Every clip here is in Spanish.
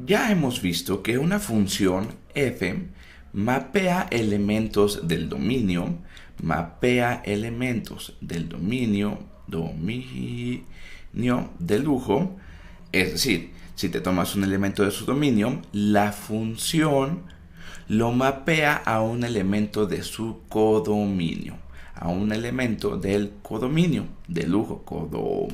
Ya hemos visto que una función f mapea elementos del dominio, de lujo. Es decir, si te tomas un elemento de su dominio, la función lo mapea a un elemento de su codominio, a un elemento del codominio, de lujo, codominio.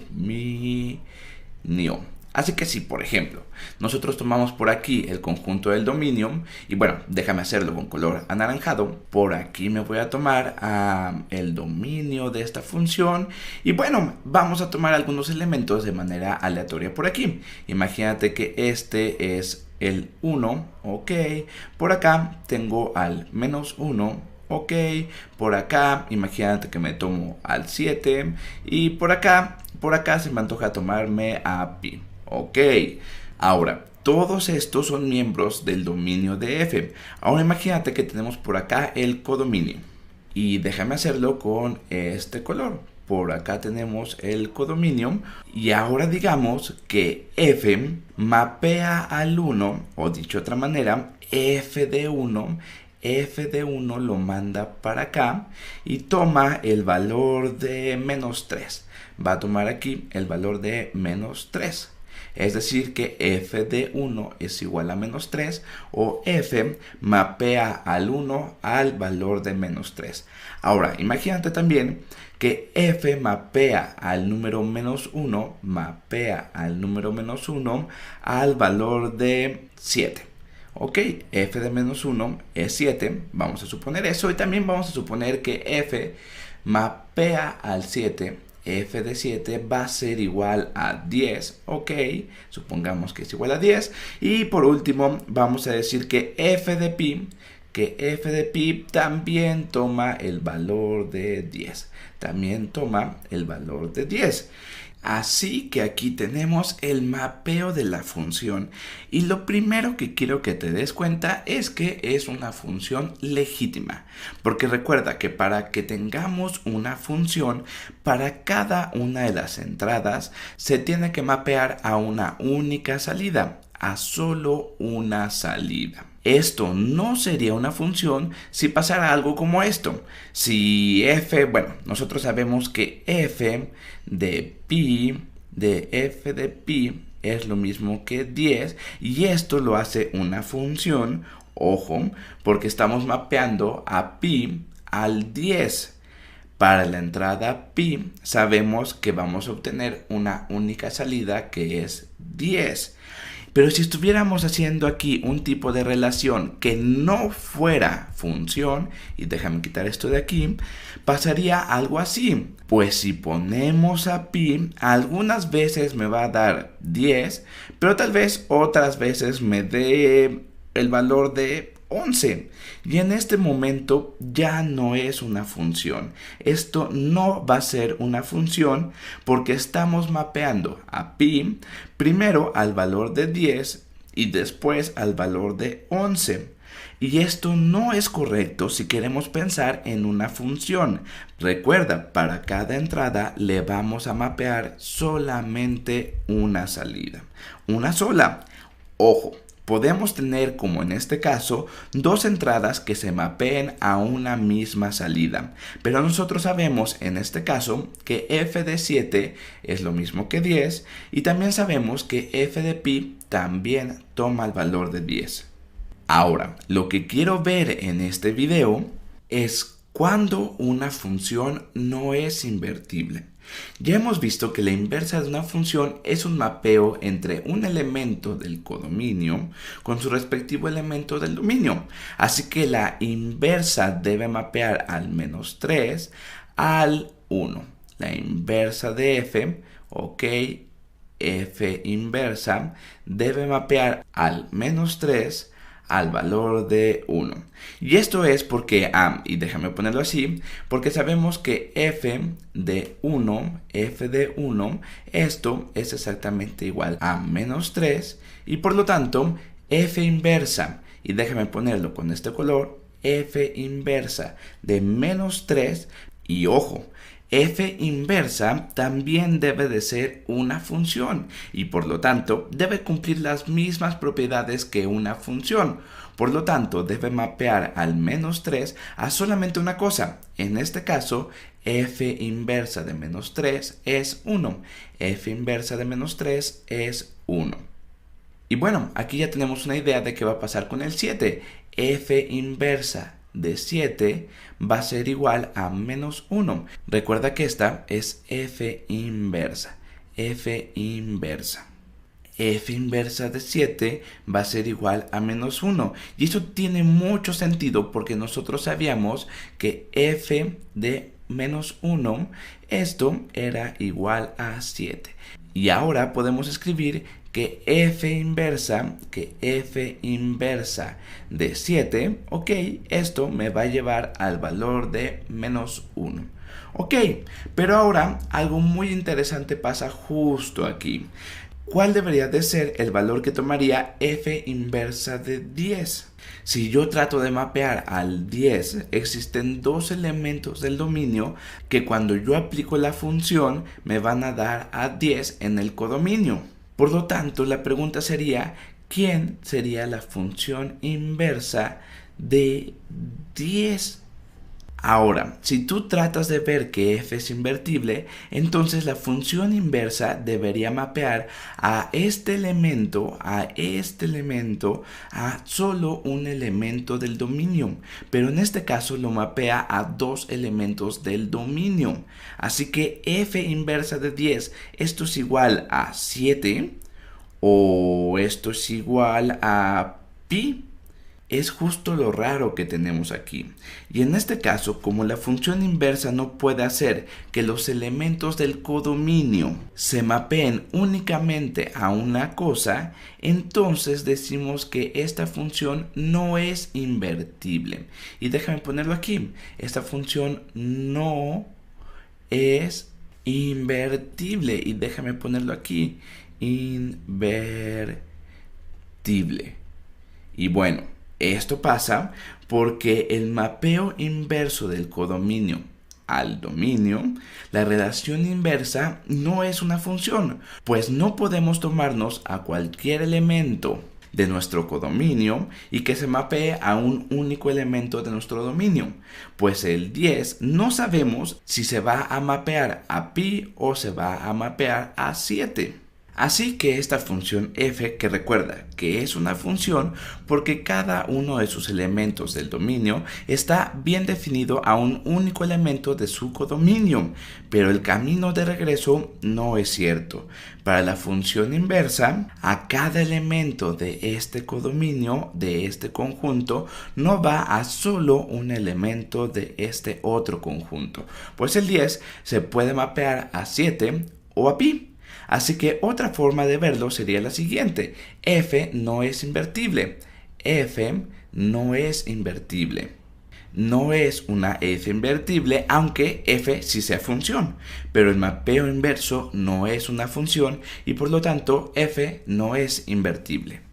Así que si, por ejemplo, nosotros tomamos por aquí el conjunto del dominio, y bueno, déjame hacerlo con color anaranjado, por aquí me voy a tomar el dominio de esta función, y bueno, vamos a tomar algunos elementos de manera aleatoria por aquí. Imagínate que este es el 1, ok, por acá tengo al menos 1, ok, por acá imagínate que me tomo al 7, y por acá se me antoja tomarme a pi. Ok, ahora, todos estos son miembros del dominio de f. Ahora imagínate que tenemos por acá el codominio. Y déjame hacerlo con este color. Por acá tenemos el codominio. Y ahora digamos que f mapea al 1, o dicho de otra manera, f de 1 lo manda para acá y toma el valor de menos 3. Va a tomar aquí el valor de menos 3. Es decir que f de 1 es igual a menos 3, o f mapea al 1 al valor de menos 3. Ahora, imagínate también que f mapea al número menos 1, al valor de 7. Ok, f de menos 1 es 7, vamos a suponer eso, y también vamos a suponer que f mapea al 7, f de 7 va a ser igual a 10, ok, supongamos que es igual a 10, y por último vamos a decir que f de pi también toma el valor de 10, Así que aquí tenemos el mapeo de la función, y lo primero que quiero que te des cuenta es que es una función legítima, porque recuerda que para que tengamos una función, para cada una de las entradas se tiene que mapear a una única salida, a solo una salida. Esto no sería una función si pasara algo como esto. Si f, bueno, nosotros sabemos que f de pi es lo mismo que 10, y esto lo hace una función, ojo, porque estamos mapeando a pi al 10. Para la entrada pi sabemos que vamos a obtener una única salida que es 10. Pero si estuviéramos haciendo aquí un tipo de relación que no fuera función, y déjame quitar esto de aquí, pasaría algo así. Pues si ponemos a pi, algunas veces me va a dar 10, pero tal vez otras veces me dé el valor de 11. Y en este momento ya no es una función. Esto no va a ser una función porque estamos mapeando a pi primero al valor de 10 y después al valor de 11. Y esto no es correcto si queremos pensar en una función. Recuerda, para cada entrada le vamos a mapear solamente una salida. Una sola. Ojo. Podemos tener, como en este caso, dos entradas que se mapeen a una misma salida. Pero nosotros sabemos, en este caso, que f de 7 es lo mismo que 10. Y también sabemos que f de pi también toma el valor de 10. Ahora, lo que quiero ver en este video es cuando una función no es invertible. Ya hemos visto que la inversa de una función es un mapeo entre un elemento del codominio con su respectivo elemento del dominio. Así que la inversa debe mapear al menos 3 al 1. La inversa de f, ok, f inversa debe mapear al menos 3 al valor de 1. Y esto es porque, y déjame ponerlo así, porque sabemos que f de 1, esto es exactamente igual a menos 3, y por lo tanto, f inversa, y déjame ponerlo con este color, f inversa de menos 3, y ojo, f inversa también debe de ser una función y por lo tanto debe cumplir las mismas propiedades que una función. Por lo tanto, debe mapear al menos 3 a solamente una cosa. En este caso, f inversa de menos 3 es 1. F inversa de menos 3 es 1. Y bueno, aquí ya tenemos una idea de qué va a pasar con el 7. F inversa de 7 va a ser igual a menos 1. Recuerda que esta es f inversa. F inversa. F inversa de 7 va a ser igual a menos 1. Y eso tiene mucho sentido porque nosotros sabíamos que f de menos 1, esto era igual a 7. Y ahora podemos escribir que f inversa de 7, ok, esto me va a llevar al valor de menos 1. Ok, pero ahora algo muy interesante pasa justo aquí. ¿Cuál debería de ser el valor que tomaría f inversa de 10? Si yo trato de mapear al 10, existen dos elementos del dominio que cuando yo aplico la función me van a dar a 10 en el codominio. Por lo tanto, la pregunta sería, ¿quién sería la función inversa de 10? Ahora, si tú tratas de ver que f es invertible, entonces la función inversa debería mapear a este elemento, a solo un elemento del dominio. Pero en este caso lo mapea a dos elementos del dominio. Así que f inversa de 10, esto es igual a 7 o esto es igual a pi. Es justo lo raro que tenemos aquí. Y en este caso, como la función inversa no puede hacer que los elementos del codominio se mapeen únicamente a una cosa, entonces decimos que esta función no es invertible. Y déjame ponerlo aquí. Esta función no es invertible. Y déjame ponerlo aquí. Invertible. Y bueno, esto pasa porque el mapeo inverso del codominio al dominio, la relación inversa no es una función, pues no podemos tomarnos a cualquier elemento de nuestro codominio y que se mapee a un único elemento de nuestro dominio, pues el 10 no sabemos si se va a mapear a pi o se va a mapear a 7. Así que esta función f, que recuerda que es una función porque cada uno de sus elementos del dominio está bien definido a un único elemento de su codominio, pero el camino de regreso no es cierto. Para la función inversa, a cada elemento de este codominio, de este conjunto, no va a solo un elemento de este otro conjunto, pues el 10 se puede mapear a 7 o a pi. Así que otra forma de verlo sería la siguiente. F no es invertible. F no es invertible. No es una f invertible, aunque f sí sea función. Pero el mapeo inverso no es una función y por lo tanto f no es invertible.